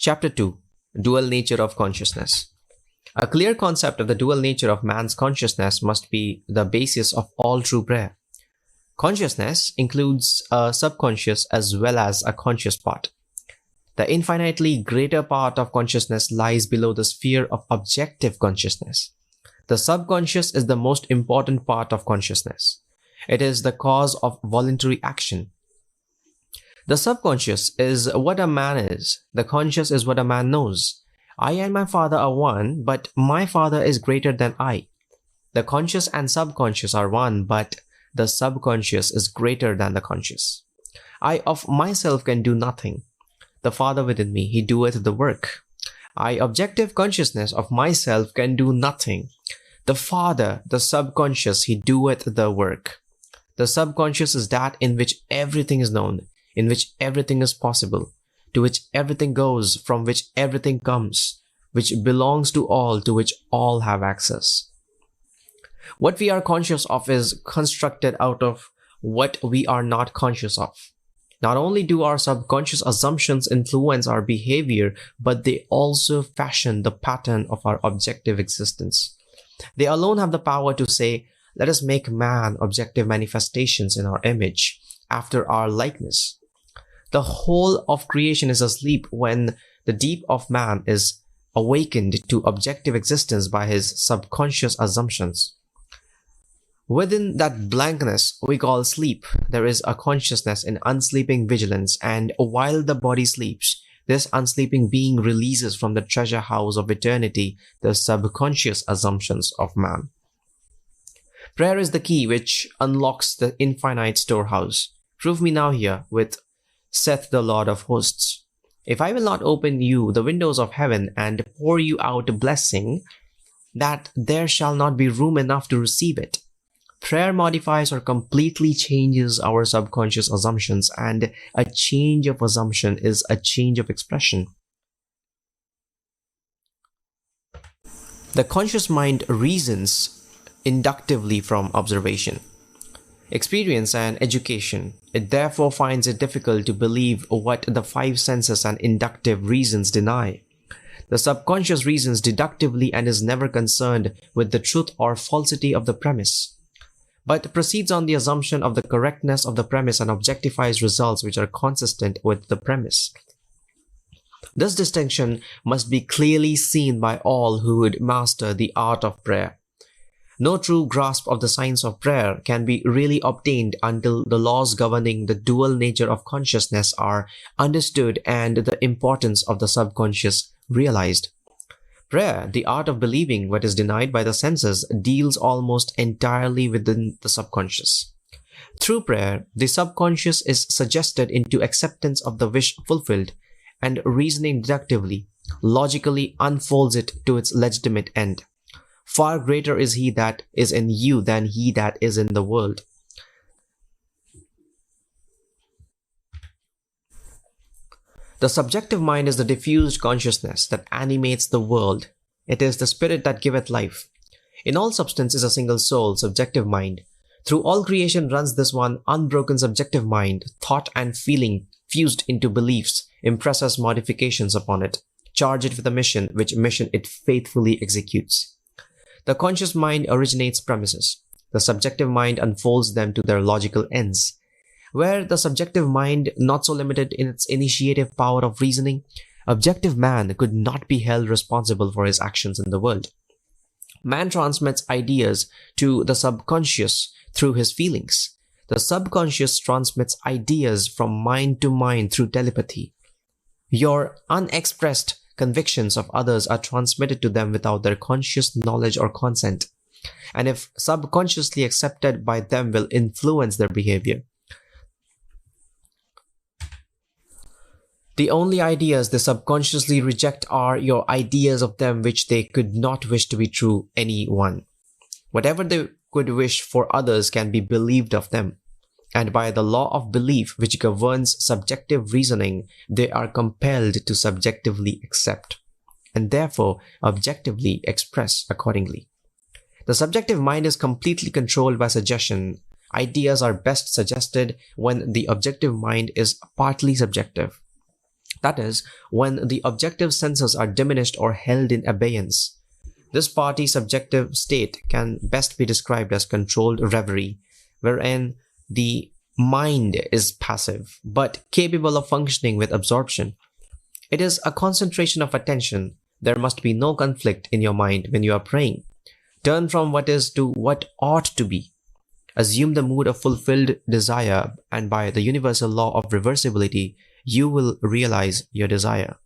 Chapter 2. Dual Nature of Consciousness. A clear concept of the dual nature of man's consciousness must be the basis of all true prayer. Consciousness includes a subconscious as well as a conscious part. The infinitely greater part of consciousness lies below the sphere of objective consciousness. The subconscious is the most important part of consciousness. It is the cause of voluntary action. The subconscious is what a man is. The conscious is what a man knows. I and my father are one, but my father is greater than I. The conscious and subconscious are one, but the subconscious is greater than the conscious. I of myself can do nothing. The Father within me, he doeth the work. I, objective consciousness of myself, can do nothing. The Father, the subconscious, he doeth the work. The subconscious is that in which everything is known, in which everything is possible, to which everything goes, from which everything comes, which belongs to all, to which all have access. What we are conscious of is constructed out of what we are not conscious of. Not only do our subconscious assumptions influence our behavior, but they also fashion the pattern of our objective existence. They alone have the power to say, let us make man objective manifestations in our image, after our likeness. The whole of creation is asleep when the deep of man is awakened to objective existence by his subconscious assumptions. Within that blankness we call sleep, there is a consciousness in unsleeping vigilance, and while the body sleeps, this unsleeping being releases from the treasure house of eternity the subconscious assumptions of man. Prayer is the key which unlocks the infinite storehouse. Prove me now here with, saith the Lord of hosts. If I will not open you the windows of heaven and pour you out a blessing, that there shall not be room enough to receive it. Prayer modifies or completely changes our subconscious assumptions, and a change of assumption is a change of expression. The conscious mind reasons inductively from observation, experience, and education. It therefore finds it difficult to believe what the five senses and inductive reasons deny. The subconscious reasons deductively and is never concerned with the truth or falsity of the premise, but proceeds on the assumption of the correctness of the premise and objectifies results which are consistent with the premise. This distinction must be clearly seen by all who would master the art of prayer. No true grasp of the science of prayer can be really obtained until the laws governing the dual nature of consciousness are understood and the importance of the subconscious realized. Prayer, the art of believing what is denied by the senses, deals almost entirely within the subconscious. Through prayer, the subconscious is suggested into acceptance of the wish fulfilled, and reasoning deductively, logically unfolds it to its legitimate end. Far greater is he that is in you than he that is in the world. The subjective mind is the diffused consciousness that animates the world. It is the spirit that giveth life. In all substance is a single soul, subjective mind. Through all creation runs this one unbroken subjective mind. Thought and feeling fused into beliefs impresses modifications upon it, charge it with a mission, which mission it faithfully executes. The conscious mind originates premises. The subjective mind unfolds them to their logical ends. Where the subjective mind, not so limited in its initiative power of reasoning, objective man could not be held responsible for his actions in the world. Man transmits ideas to the subconscious through his feelings. The subconscious transmits ideas from mind to mind through telepathy. Your unexpressed convictions of others are transmitted to them without their conscious knowledge or consent, and if subconsciously accepted by them will influence their behavior. The only ideas they subconsciously reject are your ideas of them which they could not wish to be true any one. Whatever they could wish for others can be believed of them, and by the law of belief which governs subjective reasoning, they are compelled to subjectively accept, and therefore objectively express accordingly. The subjective mind is completely controlled by suggestion. Ideas are best suggested when the objective mind is partly subjective. That is, when the objective senses are diminished or held in abeyance. This party subjective state can best be described as controlled reverie, wherein the mind is passive, but capable of functioning with absorption. It is a concentration of attention. There must be no conflict in your mind when you are praying. Turn from what is to what ought to be. Assume the mood of fulfilled desire, and by the universal law of reversibility, you will realize your desire.